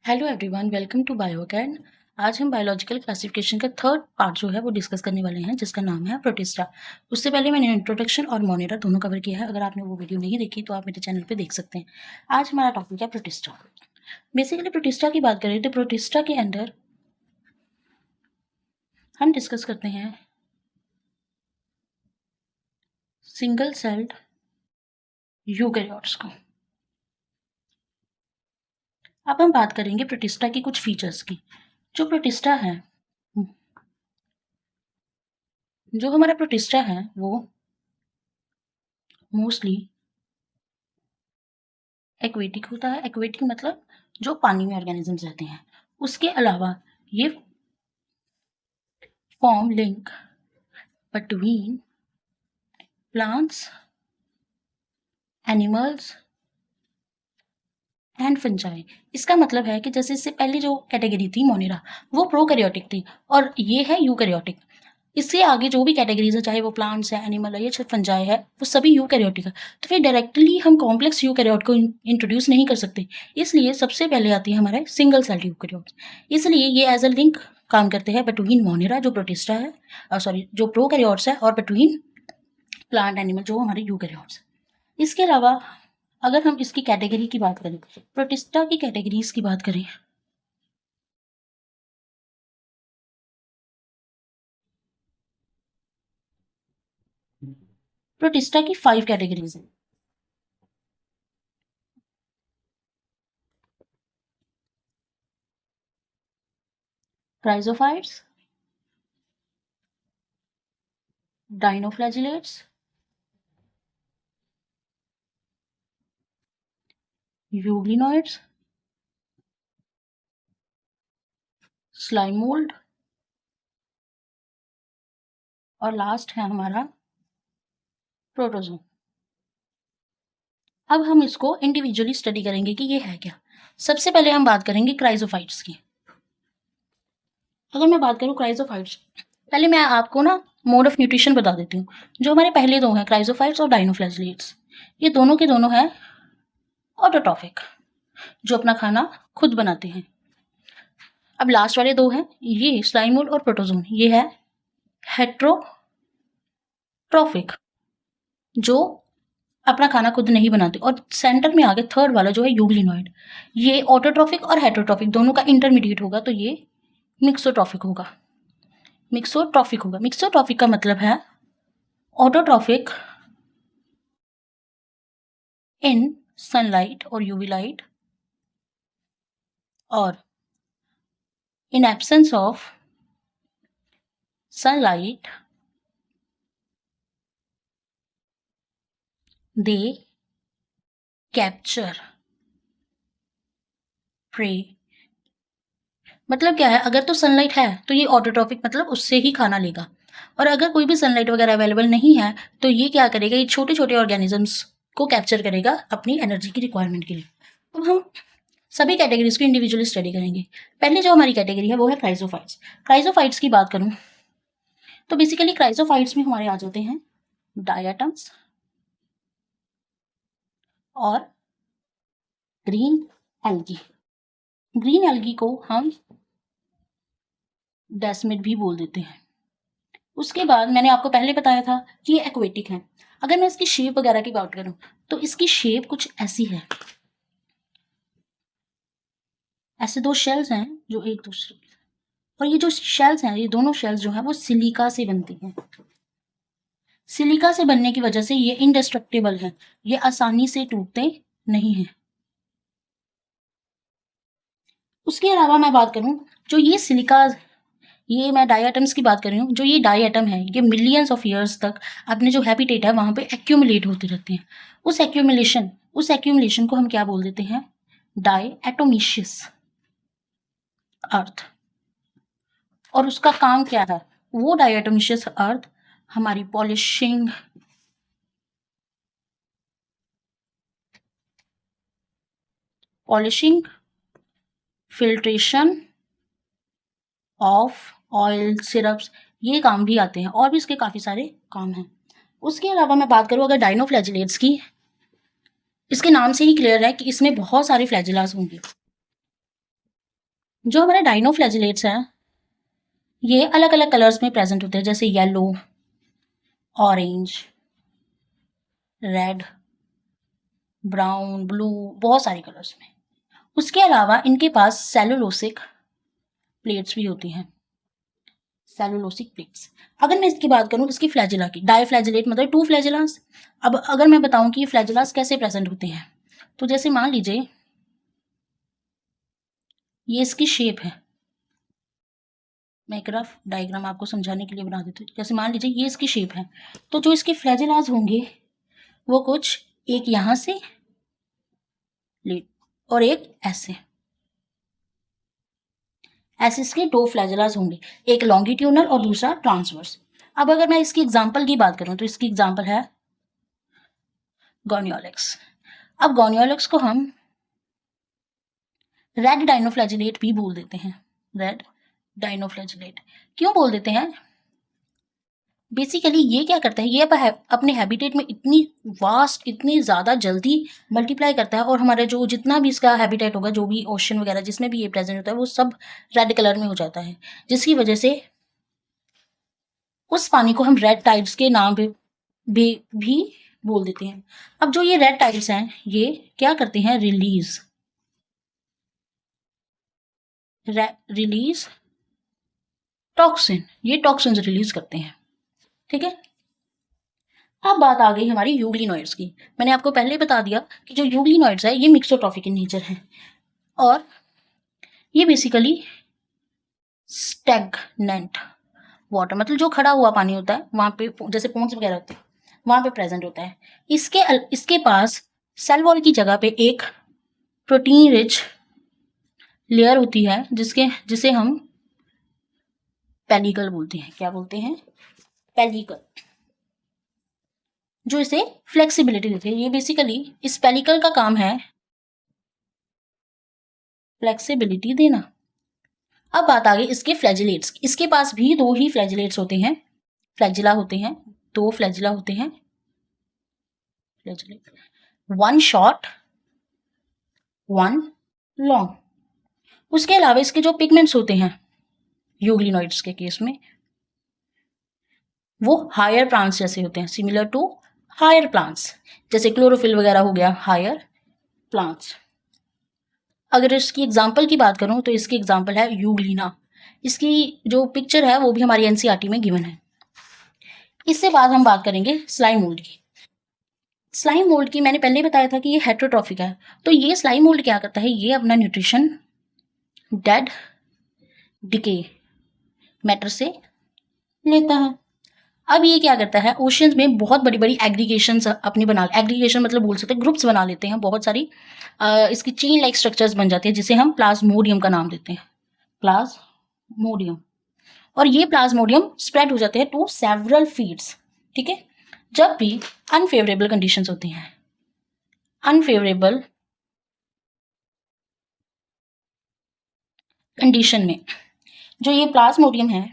Hello everyone, welcome to Biocan. आज हम biological classification का थर्ड पार्ट जो है वो डिस्कस करने वाले हैं, जिसका नाम है प्रोटिस्टा। उससे पहले मैंने इंट्रोडक्शन और मोनेरा दोनों कवर किया है। अगर आपने वो वीडियो नहीं देखी तो आप मेरे चैनल पे देख सकते हैं। आज हमारा टॉपिक है प्रोटिस्टा। बेसिकली प्रोटिस्टा की बात करें तो प्रोटिस्टा के अंदर हम डिस्कस करते हैं सिंगल सेल्ड यूकैरियोट्स को। अब हम बात करेंगे प्रोटिस्टा की कुछ फीचर्स की। जो प्रोटिस्टा है, जो हमारा प्रोटिस्टा है वो मोस्टली एक्वेटिक होता है। एक्वेटिक मतलब जो पानी में ऑर्गेनिजम्स रहते हैं। उसके अलावा ये form link between plants, animals and fungi. इसका मतलब है कि जैसे इससे पहले जो कैटेगरी थी मोनेरा, वो प्रोकैरियोटिक थी और ये है यूकैरियोटिक। इससे आगे जो भी कैटेगरीज है, चाहे वो प्लांट्स है, एनिमल है या फंजाई है, वो सभी यूकैरियोटिक है। तो फिर डायरेक्टली हम कॉम्प्लेक्स यूकैरियोट को इंट्रोड्यूस नहीं कर सकते। इसलिए सबसे पहले आती है हमारे सिंगल सेल यूकैरियोट। इसलिए ये एज अ लिंक काम करते हैं बिटवीन मोनेरा जो प्रोटिस्टा है, जो प्रोकैरियोट्स है, और बिटवीन प्लांट एनिमल जो हमारे यूकैरियोट्स। इसके अलावा अगर हम इसकी कैटेगरी की बात करें, प्रोटिस्टा की कैटेगरीज की बात करें, प्रोटिस्टा की 5 कैटेगरीज हैं। Chrysophytes, dinoflagellates, euglenoids, slime mould, और लास्ट है हमारा प्रोटोजोम। अब हम इसको इंडिविजुअली स्टडी करेंगे कि ये है क्या। सबसे पहले हम बात करेंगे क्राइजोफाइट्स की। अगर मैं बात करूं क्राइजोफाइट्स, पहले मैं आपको ना मोड ऑफ न्यूट्रिशन बता देती हूँ। जो हमारे पहले दो हैं, क्राइजोफाइट्स और डाइनोफ्लैजिलेट्स, ये दोनों के दोनों हैं ऑटोट्रॉफिक, जो अपना खाना खुद बनाते हैं। अब लास्ट वाले दो हैं, ये स्लाइम मोल्ड और प्रोटोजोन, ये है हेट्रोट्रॉफिक, जो अपना खाना खुद नहीं बनाते। और सेंटर में आगे थर्ड वाला जो है यूग्लिनोइड, ये ऑटोट्रॉफिक और हेट्रोट्रॉफिक दोनों का इंटरमीडिएट होगा, तो ये मिक्सोट्रॉफिक होगा। मिक्सोट्रॉफिक का मतलब है ऑटोट्रॉफिक इन सनलाइट और यूवी लाइट, और in absence of sunlight they capture prey. मतलब क्या है, अगर तो सनलाइट है तो ये ऑटोट्रॉफिक, मतलब उससे ही खाना लेगा। और अगर कोई भी सनलाइट वगैरह अवेलेबल नहीं है तो ये क्या करेगा, ये छोटे छोटे ऑर्गेनिजम्स को कैप्चर करेगा अपनी एनर्जी की रिक्वायरमेंट के लिए। तो हम सभी कैटेगरीज को इंडिविजुअली स्टडी करेंगे। पहले जो हमारी कैटेगरी है वो है क्राइजोफाइट्स। क्राइजोफाइट्स की बात करूं तो बेसिकली क्राइजोफाइट्स में हमारे आ जाते हैं डायटम्स और ग्रीन एल्गी। ग्रीन एल्गी को हम डेस्मिड भी बोल देते हैं। उसके बाद मैंने आपको पहले बताया था कि ये एक्वेटिक है। अगर मैं इसकी शेप वगैरह की बात करूं तो इसकी शेप कुछ ऐसी है। ऐसे दो शेल्स हैं जो एक दूसरे, और ये जो शेल्स हैं, ये दोनों शेल्स जो हैं वो सिलिका से बनती हैं। सिलिका से बनने की वजह से ये इंडेस्ट्रक्टेबल है, ये आसानी से टूटते नहीं हैं। उसके अलावा मैं बात करूं, जो ये सिलिका, ये मैं डायटम्स की बात कर रही हूँ, जो ये डायटम है ये मिलियंस ऑफ ईयर्स तक अपने जो हैबिटेट है वहां पे एक्यूमुलेट होते रहते हैं। उस एक्यूमुलेशन को हम क्या बोल देते हैं, डायटोमिशियस अर्थ। और उसका काम क्या है, वो डायटोमिशियस अर्थ हमारी polishing, filtration of oil, syrups, ये काम भी आते हैं, और भी इसके काफी सारे काम हैं। उसके अलावा मैं बात करूं अगर डाइनोफ्लैजिलेट्स की, इसके नाम से ही क्लियर है कि इसमें बहुत सारे फ्लैजिलास होंगे। जो हमारे डाइनोफ्लैजिलेट्स हैं ये अलग अलग कलर्स में प्रेजेंट होते हैं, जैसे yellow, orange, red, brown, blue, बहुत सारे कलर्स में। उसके अलावा इनके पास सेलुलोसिक प्लेट्स भी होती हैं, सेलुलोसिक प्लेट्स। अगर मैं इसकी बात करूं इसकी फ्लैजिला की, डाइफ्लैजिलेट मतलब 2 फ्लैजिलास। अब अगर मैं बताऊं कि ये फ्लैजिलास कैसे प्रेजेंट होते हैं, तो जैसे मान लीजिए ये इसकी शेप है, मैं एक रफ डायग्राम आपको समझाने के लिए बना देती हूँ। जैसे मान लीजिए ये इसकी शेप है, तो जो इसके फ्लैजिलास होंगे वो कुछ एक यहाँ से और एक ऐसे ऐसे इसके 2 फ्लैजिलास होंगे, एक लॉन्गिट्यूनल और दूसरा ट्रांसवर्स। अब अगर मैं इसकी एग्जांपल की बात करूं तो इसकी एग्जांपल है गॉर्नियोलेक्स। अब गॉर्नियोलेक्स को हम रेड डाइनोफ्लैजिलेट भी बोल देते हैं, रेड डाइनोफ्लैजिलेट क्यों बोल देते हैं? बेसिकली ये क्या करता है, ये अपने हैबिटेट में इतनी वास्ट, इतनी ज़्यादा जल्दी मल्टीप्लाई करता है, और हमारे जो जितना भी इसका हैबिटेट होगा, जो भी ओशन वगैरह जिसमें भी ये प्रेजेंट होता है, वो सब रेड कलर में हो जाता है, जिसकी वजह से उस पानी को हम रेड टाइड्स के नाम पे भी बोल देते हैं। अब जो ये रेड टाइड्स हैं ये क्या करते हैं, रिलीज टॉक्सिन, ये टॉक्सिन रिलीज करते हैं, ठीक है। अब बात आ गई हमारी यूग्लिनॉइड्स की। मैंने आपको पहले ही बता दिया कि जो यूग्लिनॉइड्स है ये मिक्सोट्रॉफिक इन नेचर है, और ये बेसिकली स्टैग्नेंट वाटर मतलब जो खड़ा हुआ पानी होता है वहाँ पे, जैसे पोन्स वगैरह होते हैं वहाँ पे प्रेजेंट होता है। इसके पास सेल वॉल की जगह पे एक प्रोटीन रिच लेयर होती है जिसे हम पेलिकल बोलते हैं। क्या बोलते हैं? पेलिकल, जो इसे फ्लेक्सिबिलिटी देती है। ये बेसिकली इस पेलिकल का काम है फ्लेक्सिबिलिटी देना। अब बात आ गई इसके फ्लैजिलेट्स। इसके पास भी 2 ही फ्लैजिलेट्स होते हैं, फ्लैजिला होते हैं, 2 फ्लैजिला होते हैं, फ्लैजिलेट, 1 शॉर्ट 1 लॉन्ग। उसके अलावा इसके जो पिगमेंट्स होते हैं यूग्लिनॉइड्स के केस में वो हायर प्लांट्स जैसे होते हैं, सिमिलर टू हायर प्लांट्स, जैसे क्लोरोफिल वगैरह हो गया, हायर प्लांट्स। अगर इसकी एग्जाम्पल की बात करूं तो इसकी एग्जाम्पल है यूग्लिना। इसकी जो पिक्चर है वो भी हमारी एनसीईआरटी में गिवन है। इससे बाद हम बात करेंगे स्लाइम मोल्ड की। स्लाइम मोल्ड की मैंने पहले बताया था कि ये हेट्रोट्रॉफिक है। तो ये स्लाइम मोल्ड क्या करता है, ये अपना न्यूट्रिशन डेड डिके मैटर से लेता है। अब ये क्या करता है, ओशियंस में बहुत बड़ी बड़ी एग्रीगेशन अपनी एग्रीगेशन मतलब बोल सकते हैं ग्रुप्स बना लेते हैं, बहुत सारी इसकी चेन लाइक स्ट्रक्चर्स बन जाती है, जिसे हम प्लाज्मोडियम का नाम देते हैं, प्लाज्मोडियम। और ये प्लाज्मोडियम स्प्रेड हो जाते हैं टू सेवरल फीड्स, ठीक है। जब भी अनफेवरेबल कंडीशंस होती हैं, अनफेवरेबल कंडीशन में जो ये प्लाज्मोडियम है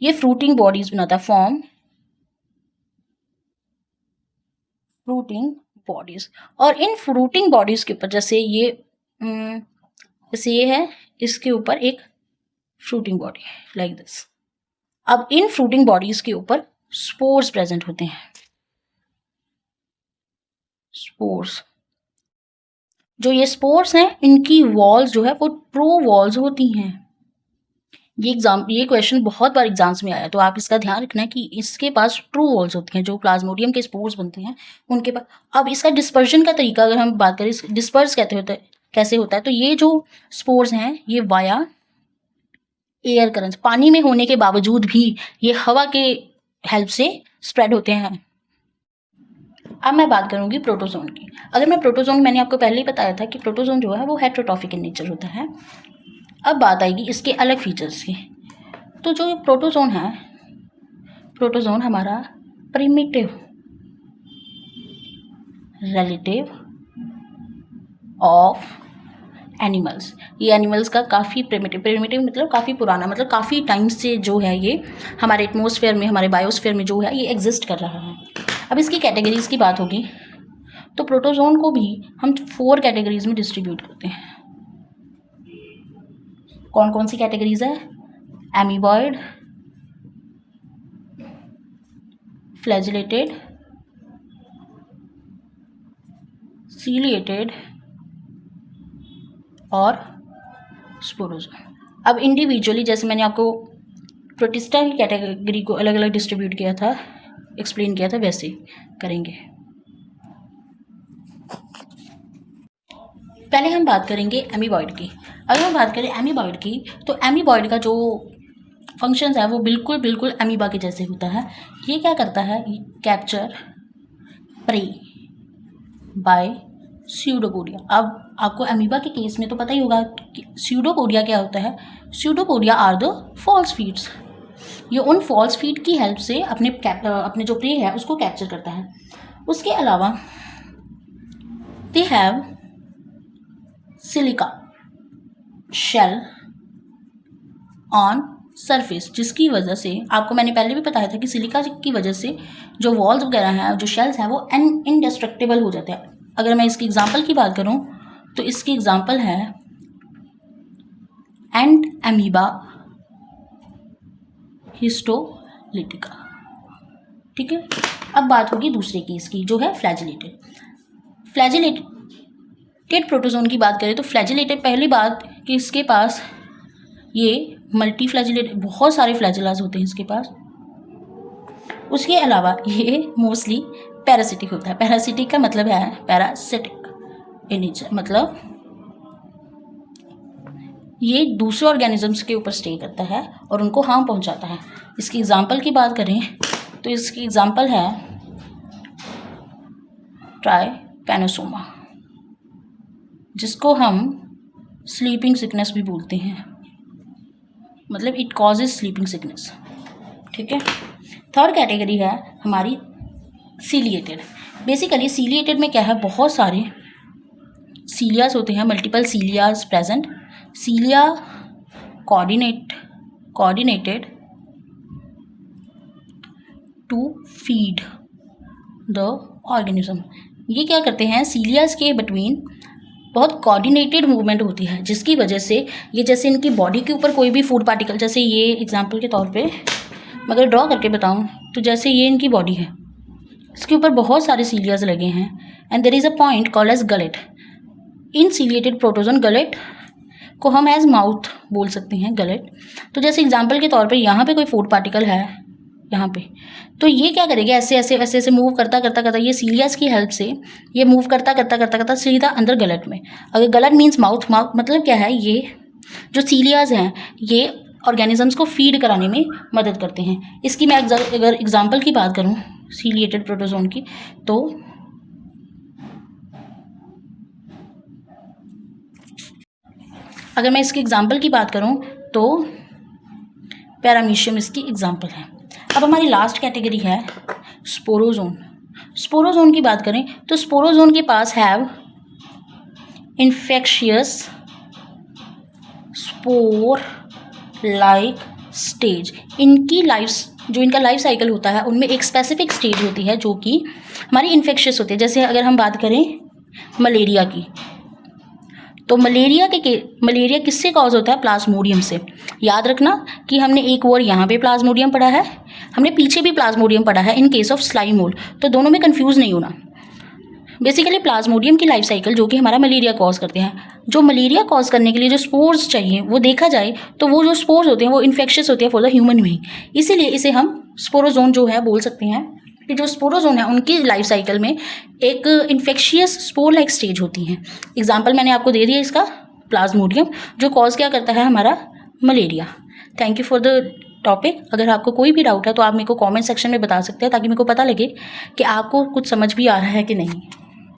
ये फ्रूटिंग बॉडीज बनाता है, फॉर्म फ्रूटिंग बॉडीज। और इन फ्रूटिंग बॉडीज के ऊपर जैसे ये है, इसके ऊपर एक फ्रूटिंग बॉडी लाइक दिस। अब इन फ्रूटिंग बॉडीज के ऊपर स्पोर्स प्रेजेंट होते हैं, स्पोर्स। जो ये स्पोर्स हैं इनकी वॉल्स जो है वो ट्रू वॉल्स होती हैं। ये क्वेश्चन बहुत बार एग्जाम्स में आया, तो आप इसका ध्यान रखना है कि इसके पास ट्रू वॉल्स होती हैं, जो प्लाज्मोडियम के स्पोर्स बनते हैं उनके पास। अब इसका डिस्पर्जन का तरीका अगर हम बात करें, डिस्पर्स कैसे होता है, तो ये जो स्पोर्स हैं ये वाया एयर करंट, पानी में होने के बावजूद भी ये हवा के हेल्प से स्प्रेड होते हैं। अब मैं बात करूंगी प्रोटोजोन की। अगर मैं प्रोटोजोन, मैंने आपको पहले ही बताया था कि प्रोटोजोन जो है वो हेट्रोट्रॉफिक इन नेचर होता है। अब बात आएगी इसके अलग फीचर्स की। तो जो प्रोटोजोन है, प्रोटोजोन हमारा प्रिमिटिव रिलेटिव ऑफ एनिमल्स। ये एनिमल्स का काफ़ी प्रिमिटिव मतलब काफ़ी पुराना, मतलब काफ़ी टाइम से जो है ये हमारे एटमॉस्फेयर में, हमारे बायोस्फीयर में जो है ये एग्जिस्ट कर रहा है। अब इसकी कैटेगरीज की बात होगी तो प्रोटोजोन को भी हम 4 कैटेगरीज में डिस्ट्रीब्यूट करते हैं। कौन कौन सी कैटेगरीज है? एमीबॉइड, फ्लैजिलेटेड, सीलिएटेड और स्पोरोजोन। अब इंडिविजुअली जैसे मैंने आपको प्रोटिस्टा की कैटेगरी को अलग अलग डिस्ट्रीब्यूट किया था, एक्सप्लेन किया था, वैसे करेंगे। पहले हम बात करेंगे एमीबॉइड की। अगर हम बात करें एमीबॉइड की तो एमीबॉइड का जो फंक्शंस है वो बिल्कुल एमीबा के जैसे होता है। ये क्या करता है? Capture prey by pseudopodia. अब आपको एमीबा के केस में तो पता ही होगा कि स्यूडोपोडिया क्या होता है। Pseudopodia are the false feeds. ये उन फॉल्स फीड की हेल्प से अपने जो प्रे है उसको कैप्चर करता है। उसके अलावा they have silica shell on surface, जिसकी वजह से आपको मैंने पहले भी बताया था कि सिलिका की वजह से जो वॉल्स वगैरह हैं, जो शेल्स हैं, वो इनडेस्ट्रक्टिबल हो जाते हैं। अगर मैं इसकी एग्जांपल की बात करूं तो इसकी एग्जांपल है एंड अमीबा हिस्टोलिटिका। ठीक है, अब बात होगी दूसरे केस की जो है फ्लैजिलेटेड प्रोटोजोन की बात करें तो फ्लैजिलेटेड, पहली बात कि इसके पास ये मल्टी फ्लैजिलेटेड, बहुत सारे फ्लैजिलास होते हैं इसके पास। उसके अलावा ये मोस्टली पैरासिटिक होता है। पैरासिटिक का मतलब है पैरासिटिक इन नेचर, मतलब ये दूसरे ऑर्गेनिजम्स के ऊपर स्टे करता है और उनको हार्म पहुंचाता है। इसकी एग्जांपल की बात करें तो इसकी एग्जांपल है ट्राइपैनोसोमा, जिसको हम स्लीपिंग सिकनेस भी बोलते हैं, मतलब इट कॉजेज स्लीपिंग सिकनेस। ठीक है, थर्ड कैटेगरी है हमारी सीलिएटेड। बेसिकली सीलिएटेड में क्या है, बहुत सारे सीलियास होते हैं, multiple cilias present. Cilia coordinated to feed the organism. ये क्या करते हैं, सीलियास के बिटवीन बहुत कोऑर्डिनेटेड मूवमेंट होती है, जिसकी वजह से ये जैसे इनकी बॉडी के ऊपर कोई भी फूड पार्टिकल, जैसे ये एग्जांपल के तौर पे मगर ड्रॉ करके बताऊं तो जैसे ये इनकी बॉडी है, इसके ऊपर बहुत सारे सीलियास लगे हैं and there is a point called as gullet. In ciliated protozoan gullet को हम एज माउथ बोल सकते हैं, गलेट। तो जैसे एग्जांपल के तौर पे यहाँ पे कोई फूड पार्टिकल है यहाँ पे, तो ये क्या करेगा, ऐसे मूव करता ये सीलियास की हेल्प से ये मूव करता सीधा अंदर गलट में। अगर गलट मीन्स माउथ मतलब क्या है, ये जो सीलियास हैं ये ऑर्गेनिजम्स को फीड कराने में मदद करते हैं। इसकी मैं अगर एग्जांपल की बात करूँ सीलिएटेड प्रोटोजोन की, तो अगर मैं इसकी एग्जांपल की बात करूँ तो पैरामीशियम इसकी एग्जांपल है। अब हमारी लास्ट कैटेगरी है स्पोरोजोन। स्पोरोजोन की बात करें तो स्पोरोजोन के पास have infectious spore like stage. इनकी इनका लाइफ साइकिल होता है उनमें एक स्पेसिफिक स्टेज होती है जो कि हमारी इन्फेक्शियस होती है। जैसे अगर हम बात करें मलेरिया की, तो मलेरिया किससे कॉज होता है, प्लाज्मोडियम से। याद रखना कि हमने एक और यहाँ पे प्लाज्मोडियम पढ़ा है, हमने पीछे भी प्लाज्मोडियम पढ़ा है in case of slime mould, तो दोनों में कंफ्यूज नहीं होना। बेसिकली प्लाज्मोडियम की लाइफ साइकिल जो कि हमारा मलेरिया कॉज करते हैं, जो मलेरिया कॉज करने के लिए जो स्पोर्स चाहिए वो देखा जाए तो वो जो स्पोर्स होते हैं वो इन्फेक्शियस होते हैं फॉर द ह्यूमन बीइंग, इसीलिए इसे हम स्पोरोजोन जो है बोल सकते हैं कि जो स्पोरोजोन है उनकी लाइफ साइकिल में एक इन्फेक्शियस स्पोर लाइक स्टेज होती हैं। एग्जाम्पल मैंने आपको दे दिया इसका, प्लाज्मोडियम जो कॉज क्या करता है, हमारा malaria. Thank you for the topic. अगर आपको कोई भी डाउट है तो आप मेरे को कमेंट सेक्शन में बता सकते हैं ताकि मेरे को पता लगे कि आपको कुछ समझ भी आ रहा है कि नहीं।